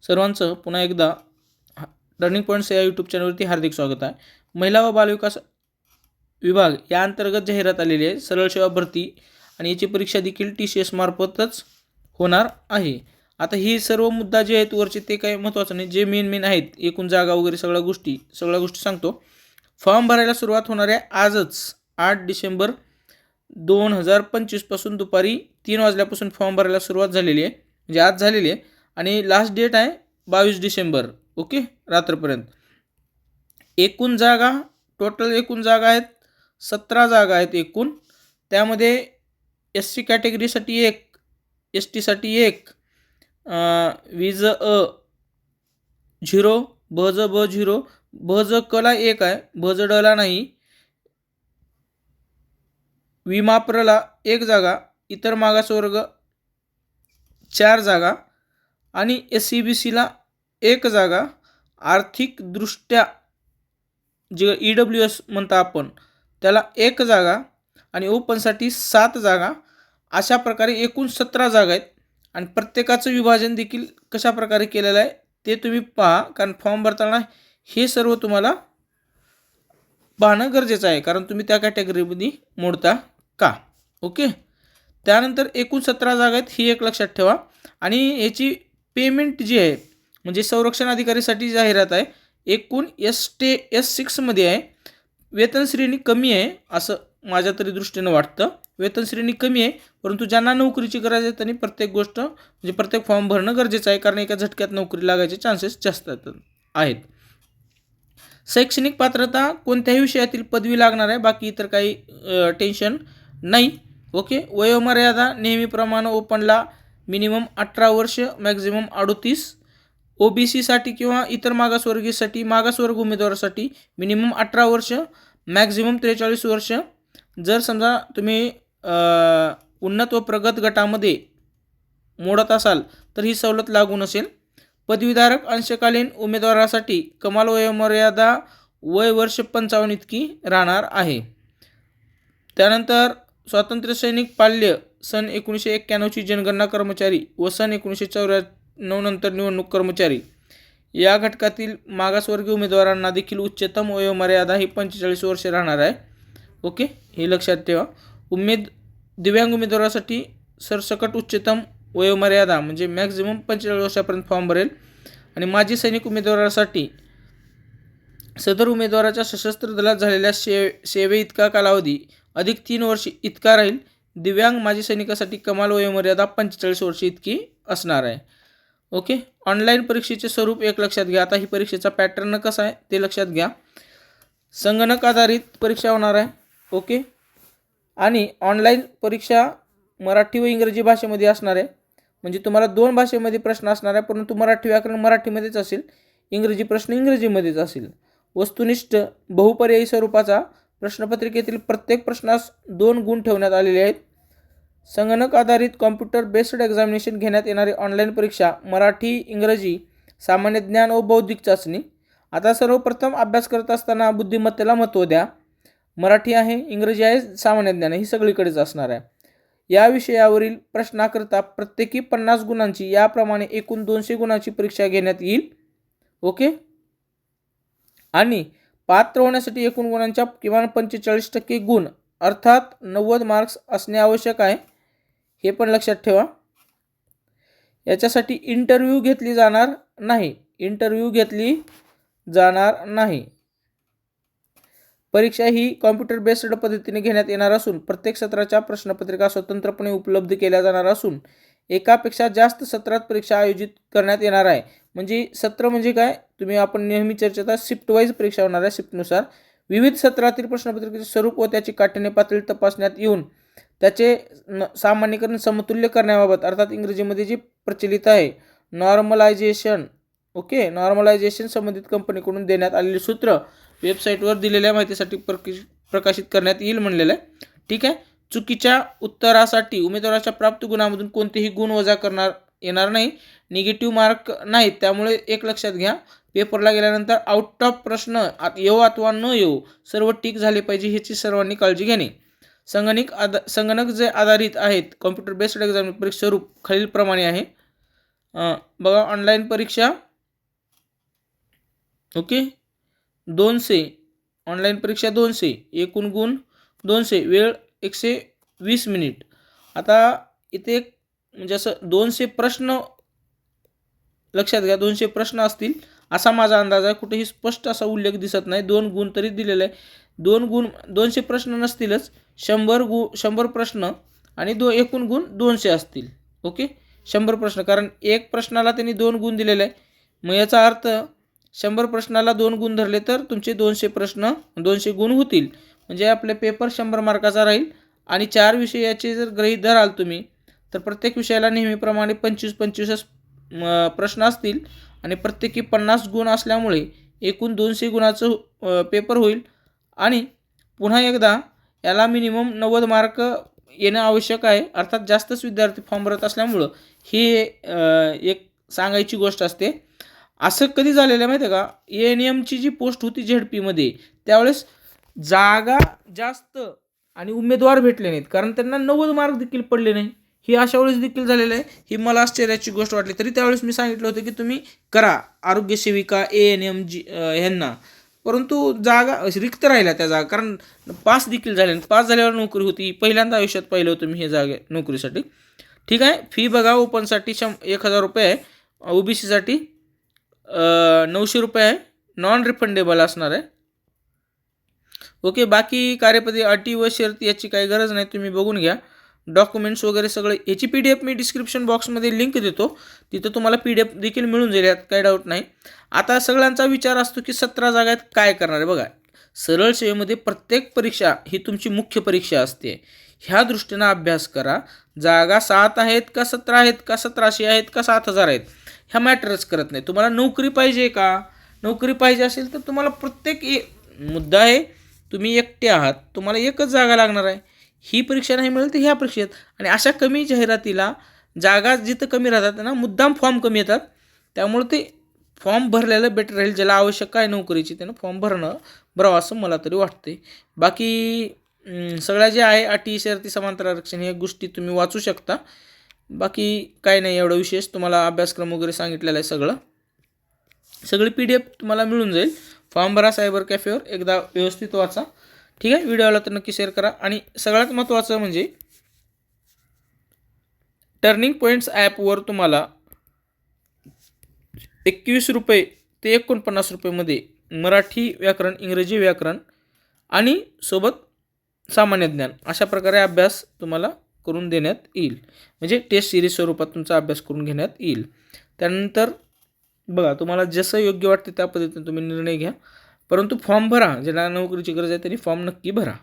सर्वांचं पुन्हा एकदा टर्निंग पॉईंट्स या यूट्यूब चॅनलवरती हार्दिक स्वागत आहे. महिला व बालविकास विभाग या अंतर्गत जाहिरात आलेली आहे सरळ सेवा भरती आणि याची परीक्षा देखील TCS मार्फतच होणार आहे. आता ही सर्व मुद्दा जे आहेत वरचे ते काही महत्त्वाचं नाही, जे मेन आहेत एकूण जागा वगैरे सगळ्या गोष्टी सांगतो. फॉर्म भरायला सुरुवात होणार आहे आजच 8 डिसेंबर 2025 पासून दुपारी 3 वाजल्यापासून फॉर्म भरायला सुरुवात झालेली आहे, म्हणजे आज झालेली आहे आणि लास्ट डेट आहे 22 डिसेंबर. ओके, रात्रपर्यंत. एकूण जागा एकूण जागा आहेत 17 जागा आहेत एकूण. त्यामध्ये SC कॅटेगरीसाठी 1, ST साठी 1, विज अ 0, बज ब 0, बज कला 1 आहे, बज डला नाही, विमाप्रला 1 जागा, इतर मागासवर्ग 4 जागा आणि SCBCला 1 जागा, आर्थिकदृष्ट्या जे EWS म्हणता आपण त्याला 1 जागा आणि ओपनसाठी 7 जागा. अशा प्रकारे एकूण 17 जागा आहेत आणि प्रत्येकाचं विभाजन देखील कशा प्रकारे केलेलं आहे ते तुम्ही पहा, कारण फॉर्म भरताना हे सर्व तुम्हाला पाहणं गरजेचं आहे, कारण तुम्ही त्या कॅटेगरीमध्ये मोडता का. ओके, त्यानंतर एकूण 17 जागा आहेत ही एक लक्षात ठेवा. आणि याची पेमेंट जी आहे म्हणजे संरक्षण अधिकारीसाठी जाहिरात आहे, एकूण S6 मध्ये आहे. वेतन श्रेणी कमी आहे असं माझ्या तरी दृष्टीनं वाटतं. वेतन श्रेणी कमी आहे, परंतु ज्यांना नोकरीची गरज आहे त्यांनी प्रत्येक गोष्ट म्हणजे प्रत्येक फॉर्म भरणं गरजेचं आहे, कारण एका झटक्यात नोकरी लागायचे चान्सेस जास्त आहेत. शैक्षणिक पात्रता कोणत्याही विषयातील पदवी लागणार आहे, बाकी इतर काही टेन्शन नाही. ओके, वयोमर्यादा नेहमीप्रमाणे ओपनला मिनिमम 18 वर्ष, मॅक्झिमम 38. OBCसाठी किंवा इतर मागासवर्ग उमेदवारासाठी मिनिमम 18 वर्ष, मॅक्झिमम 43 वर्ष. जर समजा तुम्ही उन्नत व प्रगत गटामध्ये मोडत असाल तर ही सवलत लागू नसेल. पदवीधारक अंशकालीन उमेदवारासाठी कमाल वयोमर्यादा वय वर्ष 55 इतकी राहणार आहे. त्यानंतर स्वातंत्र्य सैनिक पाल्य सन 1991ची जनगणना कर्मचारी व सन 1994 नंतर निवडणूक कर्मचारी या घटकातील मागासवर्गीय उमेदवारांना देखील उच्चतम वयोमर्यादा ही 45 वर्षे राहणार आहे. ओके, हे लक्षात ठेवा. दिव्यांग उमेदवारासाठी सरसकट उच्चतम वयोमर्यादा म्हणजे मॅक्झिमम 45 वर्षापर्यंत फॉर्म भरेल. आणि माजी सैनिक उमेदवारासाठी सदर उमेदवाराच्या सशस्त्र दलात झालेल्या सेवे इतका कालावधी अधिक 3 वर्ष इतका राहील. दिव्यांग माजी सैनिकासाठी कमाल वयोमर्यादा 45 वर्षे इतकी असणार आहे. ओके, ऑनलाईन परीक्षेचे स्वरूप एक लक्षात घ्या. आता ही परीक्षेचा पॅटर्न कसा आहे ते लक्षात घ्या. संगणक आधारित परीक्षा होणार आहे. ओके, आणि ऑनलाईन परीक्षा मराठी व इंग्रजी भाषेमध्ये असणार आहे, म्हणजे तुम्हाला 2 भाषेमध्ये प्रश्न असणार आहे, परंतु मराठी व्याकरण मराठीमध्येच असेल, इंग्रजी प्रश्न इंग्रजीमध्येच असेल. वस्तुनिष्ठ बहुपर्यायी स्वरूपाचा प्रश्नपत्रिकेतील प्रत्येक प्रश्नास 2 गुण ठेवण्यात आलेले आहेत. संगणक आधारित कॉम्प्युटर बेस्ड एक्झामिनेशन घेण्यात येणारी ऑनलाईन परीक्षा मराठी, इंग्रजी, सामान्य ज्ञान व बौद्धिक चाचणी. आता सर्वप्रथम अभ्यास करत असताना बुद्धिमत्तेला महत्त्व द्या. मराठी आहे, इंग्रजी आहे, सामान्य ज्ञान ही सगळीकडेच असणार आहे. या विषयावरील प्रश्नाकरता प्रत्येकी 50 गुणांची याप्रमाणे एकूण 200 गुणांची परीक्षा घेण्यात येईल. ओके, आणि पात्र होण्यासाठी एकूण गुणांच्या किमान 45% गुण अर्थात 90 मार्क्स असणे आवश्यक आहे, हे पण लक्षात ठेवा. याच्यासाठी इंटरव्ह्यू घेतली जाणार नाही. परीक्षा ही कॉम्प्युटर बेस्ड पद्धतीने घेण्यात येणार असून प्रत्येक सत्राच्या प्रश्नपत्रिका स्वतंत्रपणे उपलब्ध केल्या जाणार असून एकापेक्षा जास्त सत्रात परीक्षा आयोजित करण्यात येणार आहे. म्हणजे सत्र म्हणजे काय, आपण नेहमी चर्चेचा शिफ्ट वाईज परीक्षा होणार आहे. शिफ्टनुसार विविध सत्रातील प्रश्नपत्रिकेचे स्वरूप व त्याची काठिण्य पातळी तपासण्यात येऊन त्याचे सामान्यीकरण समतुल्य करण्याबाबत अर्थात इंग्रजीमध्ये जे प्रचलित आहे नॉर्मलायझेशन. ओके, नॉर्मलायझेशन संबंधित कंपनीकडून देण्यात आलेले सूत्र वेबसाईटवर दिलेल्या माहितीसाठी प्रकाशित करण्यात येईल म्हणलेलं आहे. ठीक आहे, चुकीच्या उत्तरासाठी उमेदवाराच्या प्राप्त गुणामधून कोणतेही गुण वजा येणार नाही. निगेटिव्ह मार्क नाहीत, त्यामुळे एक लक्षात घ्या. पेपरला गेल्यानंतर आउट ऑफ प्रश्न येऊ अथवा न येऊ सर्व टिक झाले पाहिजे ह्याची सर्वांनी काळजी घेणे. संगणक जे आधारित आहेत कॉम्प्युटर बेस्ड एक्झाम परीक्षा स्वरूप खालीलप्रमाणे आहे. बघा ऑनलाईन परीक्षा ओके 200, ऑनलाईन परीक्षा 200, एकूण गुण 200, वेळ 120 मिनिट. आता इथे एक म्हणजे असं 200 प्रश्न लक्षात घ्या, 200 प्रश्न असतील असा माझा अंदाज आहे. कुठेही स्पष्ट असा उल्लेख दिसत नाही. 2 गुण तरी दिलेले आहे. 2 गुण 200 प्रश्न नसतीलच, 100 प्रश्न आणि एकूण गुण 200 असतील. ओके 100 प्रश्न, कारण एक प्रश्नाला त्यांनी 2 गुण दिलेले आहे. मग याचा अर्थ 100 प्रश्नाला 2 गुण धरले तर तुमचे 200 प्रश्न 200 गुण होतील. म्हणजे आपले पेपर 100 मार्काचा राहील. आणि 4 विषयाचे जर गृहीत धराल तुम्ही तर प्रत्येक विषयाला नेहमीप्रमाणे 25-25 प्रश्न असतील आणि प्रत्येकी 50 गुण असल्यामुळे एकूण 200 गुणाचं पेपर होईल. आणि पुन्हा एकदा याला मिनिमम 90 मार्क येणं आवश्यक आहे. अर्थात जास्तच विद्यार्थी फॉर्म भरत असल्यामुळं ही एक सांगायची गोष्ट असते. असं कधी झालेलं आहे माहिती आहे का, ANMची जी पोस्ट होती ZP त्यावेळेस जागा जास्त आणि उमेदवार भेटले नाहीत, कारण त्यांना 90 मार्क देखील पडले नाही. ही अशा वेळेस देखील झालेलं आहे. ही मला आश्चर्याची गोष्ट वाटली. तरी त्यावेळेस मी सांगितलं होतं की तुम्ही करा आरोग्यसेविका ANM ह्यांना, परंतु जागा रिक्त राहिल्या त्या जागा, कारण पास देखील झाले. पास झाल्यावर नोकरी होती. पहिल्यांदा आयुष्यात पाहिलं होतं मी हे जागे नोकरीसाठी. ठीक आहे. फी बघा, ओपनसाठी 1000 रुपये आहे, OBCसाठी 900 रुपये आहे, नॉन रिफंडेबल असणार आहे. ओके. बाकी कार्यपद्धती अटी व शर्ती याची काही गरज नाही, तुम्ही बघून घ्या. डॉक्युमेंट्स वगैरे सगळे याची PDF मी डिस्क्रिप्शन बॉक्समध्ये लिंक देतो, तिथं तुम्हाला PDF देखील मिळून जाईल, यात काही डाऊट नाही. आता सगळ्यांचा विचार असतो की 17 जागा काय करणार आहे. बघा, सरळ सेवेमध्ये प्रत्येक परीक्षा ही तुमची मुख्य परीक्षा असते. ह्या दृष्टीनं अभ्यास करा. जागा 7 आहेत का 17 आहेत का 1700 आहेत का 7000 आहेत ह्या मॅटरच करत नाही. तुम्हाला नोकरी पाहिजे का, नोकरी पाहिजे असेल तर तुम्हाला प्रत्येक मुद्दा आहे, तुम्ही एकटे आहात, तुम्हाला एकच जागा लागणार आहे. ही परीक्षा नाही मिळेल तर ह्या परीक्षेत. आणि अशा कमी जाहिरातीला जागा जिथं कमी राहतात ना, मुद्दाम फॉर्म कमी येतात. त्यामुळे ते फॉर्म भरलेलं बेटर राहील. ज्याला आवश्यक आहे नोकरीची त्यानं फॉर्म भरावं असं मला तरी वाटते. बाकी सगळ्या जे आहे अटी शर्ती समांतर आरक्षण ह्या गोष्टी तुम्ही वाचू शकता. बाकी काय नाही एवढं विशेष. तुम्हाला अभ्यासक्रम वगैरे सांगितलेलं आहे. सगळी PDF तुम्हाला मिळून जाईल. फॉर्म भरा सायबर कॅफेवर, एकदा व्यवस्थित वाचा. ठीक आहे. व्हिडिओला तर नक्की शेअर करा. आणि सगळ्यात महत्त्वाचं म्हणजे टर्निंग पॉईंट्स ॲपवर तुम्हाला 21 रुपये ते 49 रुपयेमध्ये मराठी व्याकरण, इंग्रजी व्याकरण आणि सोबत सामान्य ज्ञान अशा प्रकारे अभ्यास तुम्हाला करून देण्यात येईल. म्हणजे टेस्ट सिरीज स्वरूपात तुमचा अभ्यास करून घेण्यात येईल. त्यानंतर बघा, तुम्हाला जसं योग्य वाटतं त्या पद्धतीने तुम्ही निर्णय घ्या, परंतु फॉर्म भरा. ज्याला नोकरीची गरज आहे त्यांनी फॉर्म नक्की भरा.